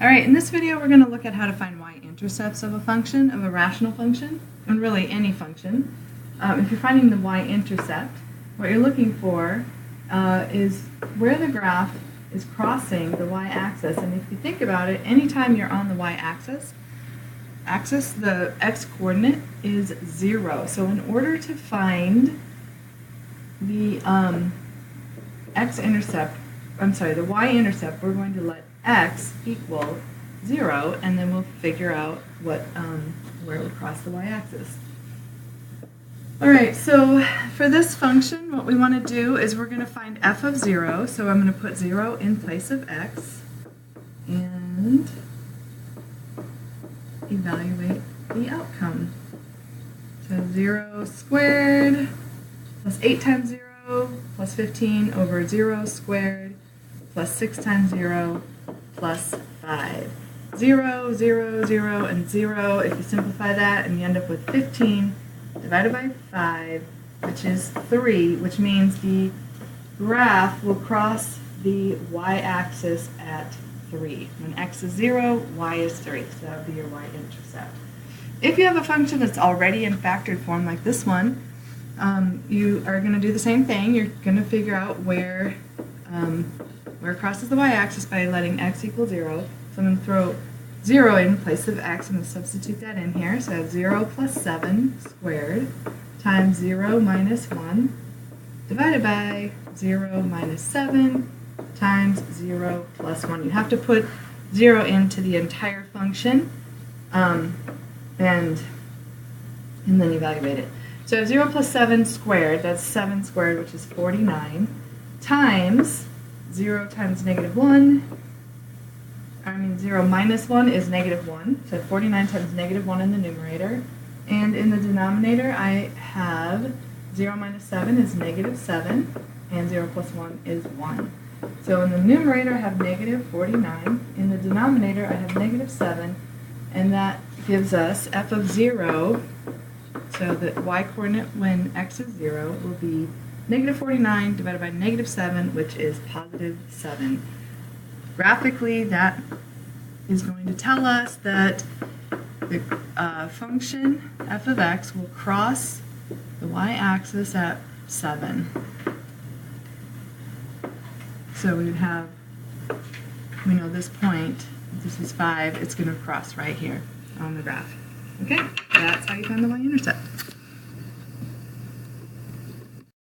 Alright, in this video we're going to look at how to find y-intercepts of a function, of a rational function, and really any function. If you're finding the y-intercept, what you're looking for is where the graph is crossing the y-axis. And if you think about it, anytime you're on the y-axis, the x-coordinate is 0. So in order to find the the y-intercept, we're going to let x equal 0, and then we'll figure out what where it would cross the y-axis. Alright, so for this function, what we want to do is we're going to find f of 0, so I'm going to put 0 in place of x, and evaluate the outcome. So 0 squared plus 8 times 0 plus 15 over 0 squared plus 6 times 0 plus 5. 0, 0, 0, and 0. If you simplify that, and you end up with 15 divided by 5, which is 3, which means the graph will cross the y-axis at 3. When x is 0, y is 3. So that would be your y-intercept. If you have a function that's already in factored form like this one, you are going to do the same thing. You're going to figure out where it crosses the y-axis by letting x equal 0. So I'm going to throw 0 in place of x. I'm going to substitute that in here. So I have 0 plus 7 squared times 0 minus 1 divided by 0 minus 7 times 0 plus 1. You have to put 0 into the entire function and then evaluate it. So I have 0 plus 7 squared, that's 7 squared, which is 49, times 0 times negative 1, 0 minus 1 is negative 1, so 49 times negative 1 in the numerator, and in the denominator I have 0 minus 7 is negative 7, and 0 plus 1 is 1. So in the numerator I have negative 49, in the denominator I have negative 7, and that gives us f of 0, so the y-coordinate when x is 0 will be negative 49 divided by negative 7, which is positive 7. Graphically, that is going to tell us that the function f of x will cross the y-axis at 7. So we would have, we know this point, if this is 5, it's going to cross right here on the graph. Okay, that's how you find the y-intercept.